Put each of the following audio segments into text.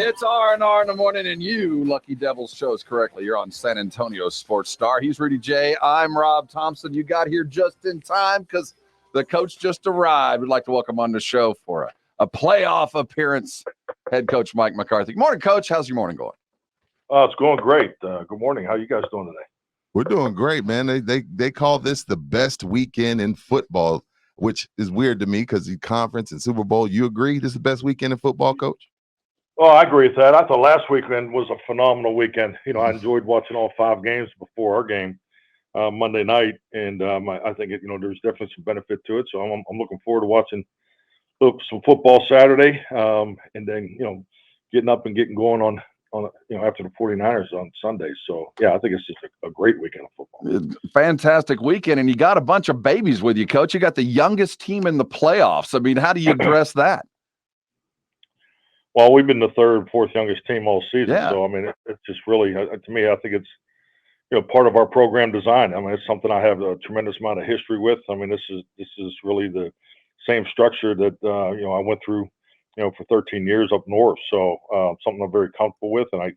It's R&R in the morning, and you, Lucky Devils, chose correctly. You're on San Antonio Sports Star. He's Rudy J. I'm Rob Thompson. You got here just in time because the coach just arrived. We'd like to welcome on the show for a playoff appearance, head coach Mike McCarthy. Good morning, Coach. How's your morning going? Oh, it's going great. Good morning. How you guys doing today? We're doing great, man. They call this the best weekend in football, which is weird to me because the conference and Super Bowl. You agree this is the best weekend in football, Coach? Well, I agree with that. I thought last weekend was a phenomenal weekend. You know, I enjoyed watching all 5 games before our game Monday night, and I think there's definitely some benefit to it. So I'm looking forward to watching some football Saturday, and then getting up and getting going on after the 49ers on Sunday. So yeah, I think it's just a great weekend of football. Fantastic weekend, and you got a bunch of babies with you, Coach. You got the youngest team in the playoffs. I mean, how do you address that? Well, we've been the 3rd, 4th youngest team all season. Yeah. So I mean, it's just really, to me, I think it's part of our program design. I mean, it's something I have a tremendous amount of history with. I mean, this is really the same structure that I went through for 13 years up north. So something I'm very comfortable with, and I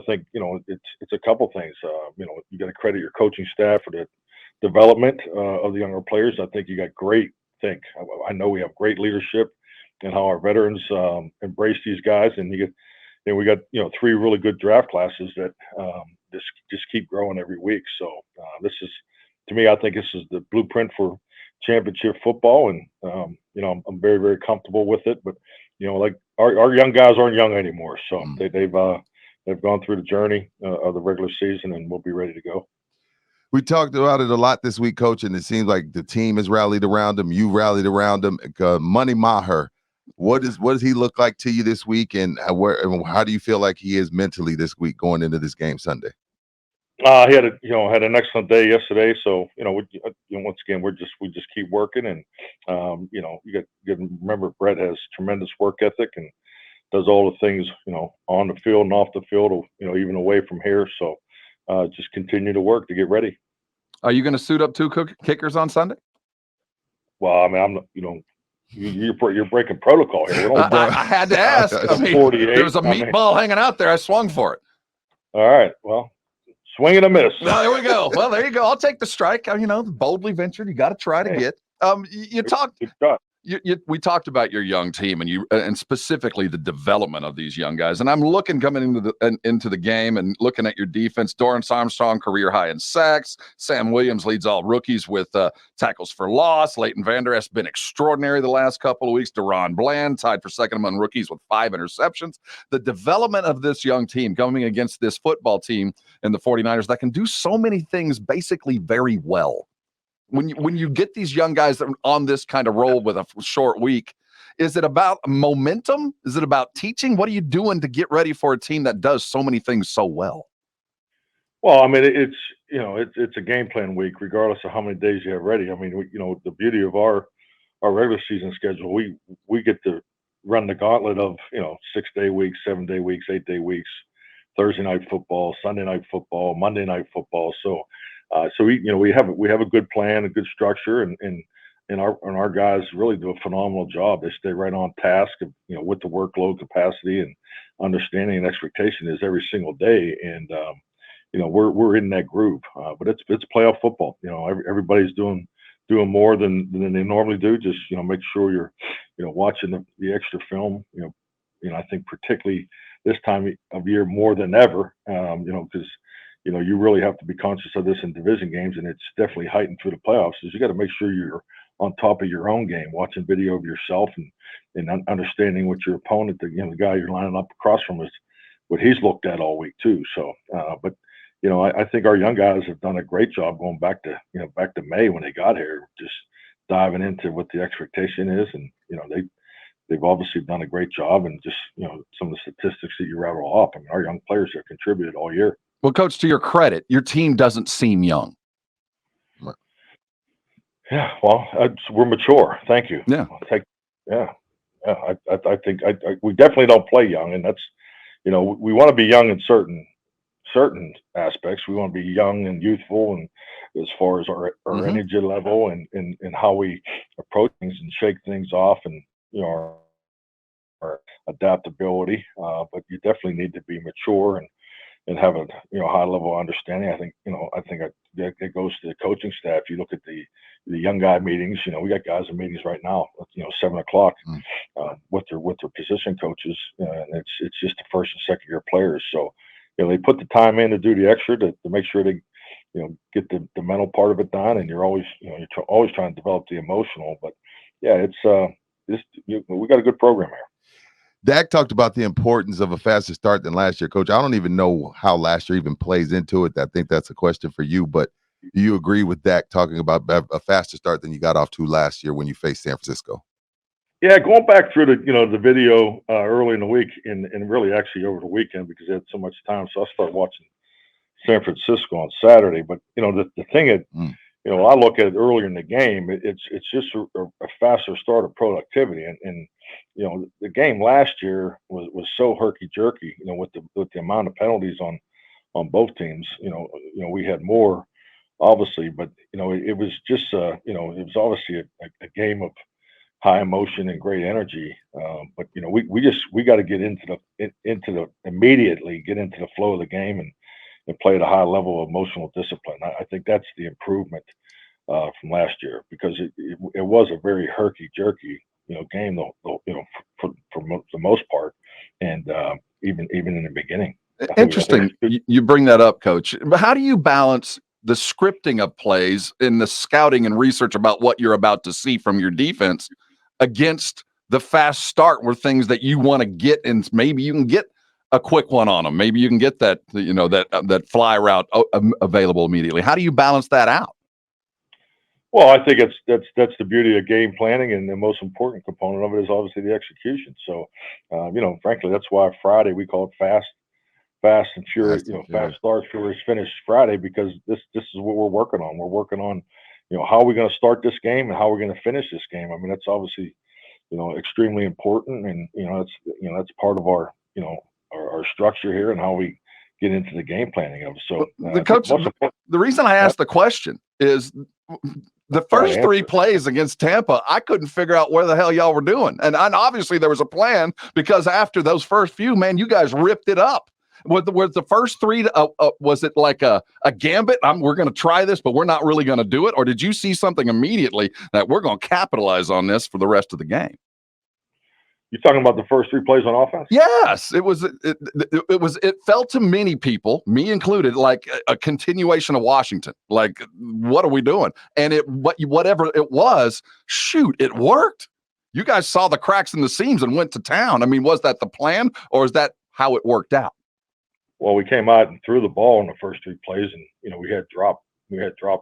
think it's a couple things. You got to credit your coaching staff for the development of the younger players. I think you got great. I know we have great leadership and how our veterans embrace these guys, and we got 3 really good draft classes that just keep growing every week. So this is, to me, I think this is the blueprint for championship football, and I'm very, very comfortable with it. But like our young guys aren't young anymore, so they've gone through the journey of the regular season, and we'll be ready to go. We talked about it a lot this week, Coach, and it seems like the team has rallied around him. You rallied around him. Money Maher, what does he look like to you this week, and how do you feel like he is mentally this week going into this game Sunday? He had an excellent day yesterday. So once again, we just keep working, and you got to remember Brett has tremendous work ethic and does all the things on the field and off the field, even away from here. So just continue to work to get ready. Are you going to suit up 2 kickers on Sunday? Well, I mean, I'm not. You're breaking protocol here. I had to ask. I mean, 48. There was a meatball hanging out there. I swung for it. All right. Well, swing and a miss. Well, there we go. Well, there you go. I'll take the strike. Boldly ventured. You got to try to get. We talked about your young team and specifically the development of these young guys. And I'm looking coming into the game and looking at your defense. Dorrance Armstrong, career high in sacks. Sam Williams leads all rookies with tackles for loss. Leighton Vander Esch been extraordinary the last couple of weeks. Deron Bland tied for second among rookies with 5 interceptions. The development of this young team coming against this football team and the 49ers that can do so many things basically very well. When you get these young guys that are on this kind of roll with a short week, is it about momentum? Is it about teaching? What are you doing to get ready for a team that does so many things so well? Well, I mean, it's a game plan week, regardless of how many days you have ready. I mean, the beauty of our regular season schedule, we get to run the gauntlet of 6-day weeks, 7-day weeks, 8-day weeks, Thursday night football, Sunday night football, Monday night football. So we have a good plan, a good structure, and our guys really do a phenomenal job. They stay right on task, with the workload capacity and understanding and expectation is every single day. And we're in that group, but it's playoff football. Everybody's doing more than they normally do. Just make sure you're watching the extra film. I think particularly this time of year more than ever, because you really have to be conscious of this in division games, and it's definitely heightened through the playoffs. Is you got to make sure you're on top of your own game, watching video of yourself and understanding what your opponent, the guy you're lining up across from, is what he's looked at all week too. So, but I think our young guys have done a great job going back to May when they got here, just diving into what the expectation is, and they've obviously done a great job, and just some of the statistics that you rattle off. I mean, our young players have contributed all year. Well, Coach, to your credit, your team doesn't seem young. Yeah, well, we're mature. Thank you. Yeah. I think we definitely don't play young, and that's we want to be young in certain aspects. We want to be young and youthful, and as far as our energy level and how we approach things and shake things off, and our adaptability, but you definitely need to be mature and have a high level of understanding. I think it goes to the coaching staff. You look at the young guy meetings. We got guys in meetings right now. 7 o'clock with their position coaches, and it's just the first and second year players. So they put the time in to do the extra to make sure they get the mental part of it done. And you're always always trying to develop the emotional. But yeah, we got a good program here. Dak talked about the importance of a faster start than last year. Coach, I don't even know how last year even plays into it. I think that's a question for you, but do you agree with Dak talking about a faster start than you got off to last year when you faced San Francisco? Yeah, going back through the video early in the week and really actually over the weekend because I had so much time. So I started watching San Francisco on Saturday. But, the thing that, I look at it earlier in the game, it's just a faster start of productivity. And the game last year was so herky-jerky, with the amount of penalties on both teams. We had more, obviously, but, it was just, it was obviously a game of high emotion and great energy. But, we got to get immediately get into the flow of the game and play at a high level of emotional discipline. I think that's the improvement from last year because it was a very herky-jerky, game, for the most part, and even in the beginning. Interesting. You bring that up, Coach. But how do you balance the scripting of plays and the scouting and research about what you're about to see from your defense against the fast start where things that you want to get, and maybe you can get a quick one on them. Maybe you can get that, that fly route available immediately. How do you balance that out? Well, I think that's the beauty of game planning, and the most important component of it is obviously the execution. So, frankly, that's why Friday we call it fast and furious. Fast start, furious finish Friday, because this is what we're working on. We're working on, how are we going to start this game and how we're going to finish this game. I mean, that's obviously, extremely important, and that's part of our our structure here and how we get into the game planning of it. So the coach, the reason I asked the question is the first three plays against Tampa, I couldn't figure out where the hell y'all were doing. And obviously there was a plan because after those first few, man, you guys ripped it up. Was the first three, was it like a gambit? We're going to try this, but we're not really going to do it? Or did you see something immediately that we're going to capitalize on this for the rest of the game? You're talking about the first three plays on offense? Yes, it felt to many people, me included, like a continuation of Washington. Like, what are we doing? And whatever it was, shoot, it worked. You guys saw the cracks in the seams and went to town. I mean, was that the plan, or is that how it worked out? Well, we came out and threw the ball in the first three plays, and we had drop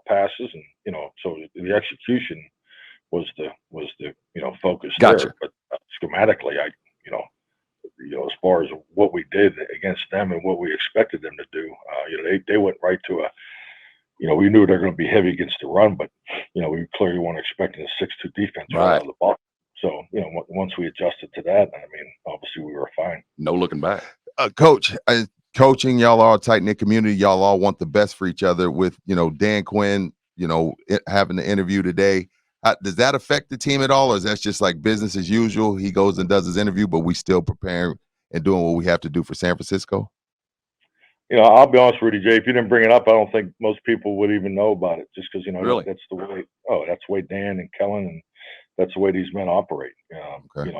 passes, and so the execution was the focus Gotcha. there. But schematically, as far as what we did against them and what we expected them to do, they went right to we knew they're going to be heavy against the run, but we clearly weren't expecting a 6-2 defense right out of the box. So once we adjusted to that, I mean, obviously we were fine. No looking back. Coach, coaching, y'all are a tight-knit community. Y'all all want the best for each other. With Dan Quinn, having the interview today. Does that affect the team at all, or is that just like business as usual? He goes and does his interview, but we still preparing and doing what we have to do for San Francisco? I'll be honest with you, Jay. If you didn't bring it up, I don't think most people would even know about it, just because Really? that's the way. Oh, that's the way Dan and Kellen, and that's the way these men operate. Okay.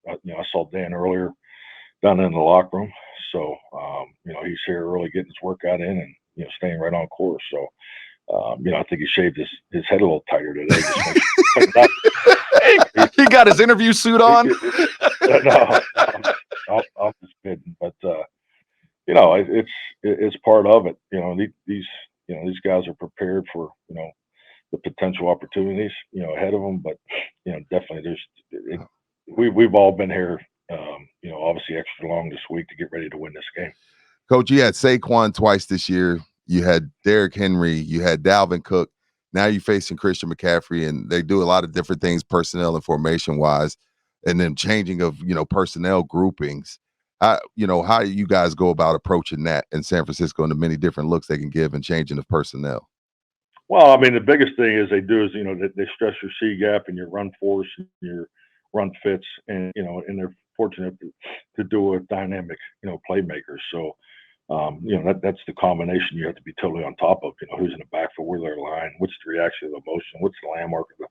I saw Dan earlier down in the locker room, so he's here early, getting his workout in, and staying right on course. So. I think he shaved his head a little tighter today. He got his interview suit on. No, I'm just kidding, but it's part of it. These guys are prepared for the potential opportunities ahead of them, but definitely we've all been here obviously extra long this week to get ready to win this game. Coach, you had Saquon twice this year. You had Derrick Henry, you had Dalvin Cook. Now you're facing Christian McCaffrey, and they do a lot of different things personnel and formation wise, and then changing of personnel groupings. How do you guys go about approaching that in San Francisco and the many different looks they can give and changing of personnel? Well, I mean, the biggest thing is they stress your C gap and your run force and your run fits, and and fortunate to do with dynamic, playmakers. So, that's the combination you have to be totally on top of. Who's in the backfield, where's their line, what's the reaction of the motion, what's the landmark of the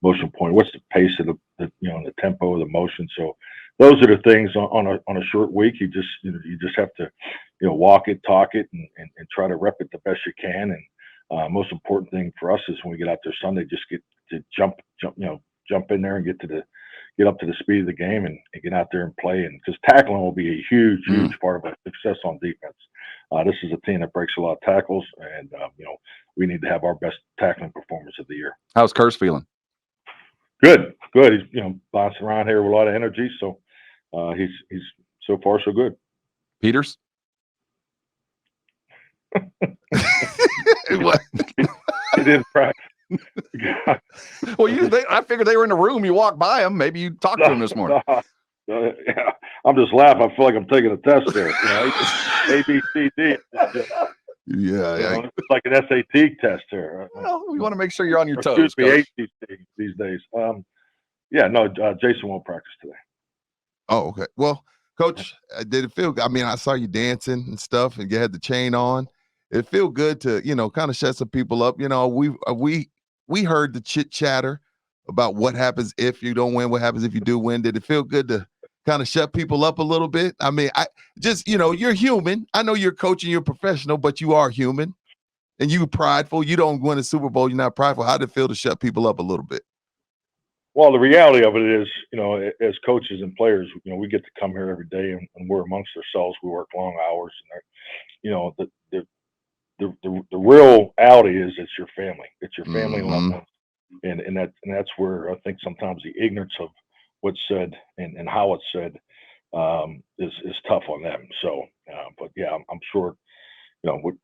motion point, what's the pace of the tempo of the motion. So those are the things on a short week. You just have to, walk it, talk it, and try to rep it the best you can. And most important thing for us is when we get out there Sunday, just get to jump in there and get up to the speed of the game and get out there and play. And because tackling will be a huge part of our success on defense. This is a team that breaks a lot of tackles, and we need to have our best tackling performance of the year. How's Curse feeling? Good. He's bouncing around here with a lot of energy, so he's so far so good. Peters? What? He didn't practice. Well, I figured they were in the room. You walked by him. Maybe you talked to him this morning. Yeah, I'm just laughing. I feel like I'm taking a test there. A, B, C, D. Yeah. It's like an SAT test here. Well, we want to make sure you're on your toes. Excuse me, HTC these days. Jason won't practice today. Oh, okay. Well, Coach, did it feel good? I mean, I saw you dancing and stuff, and you had the chain on. It feel good to, kind of shut some people up. We heard the chit chatter about what happens if you don't win, what happens if you do win. Did it feel good to kind of shut people up a little bit? I mean, you're human. I know you're coaching, you're professional, but you are human, and you prideful. You don't win a Super Bowl, you're not prideful. How did it feel to shut people up a little bit? Well, the reality of it is, as coaches and players, we get to come here every day and we're amongst ourselves. We work long hours, and the reality is it's your family. It's your family and loved ones. And that's where I think sometimes the ignorance of what's said and how it's said is tough on them. So, but yeah, I'm sure, it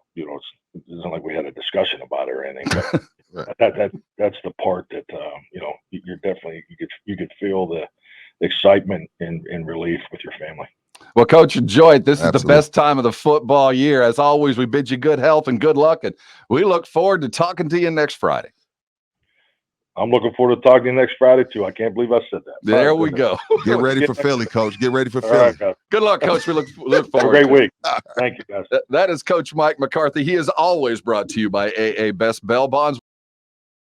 isn't like we had a discussion about it or anything, but right. That's the part that, you're definitely, you could feel the excitement and relief with your family. Well, Coach, enjoy it. This Absolutely. is the best time of the football year. As always, we bid you good health and good luck, and we look forward to talking to you next Friday. I'm looking forward to talking to you next Friday, too. I can't believe I said that. There we go. Get ready for Philly, Coach. Get ready for Philly. Right, good luck, Coach. We look forward Have a great week. Thank you, guys. That is Coach Mike McCarthy. He is always brought to you by AA Best Bell Bonds.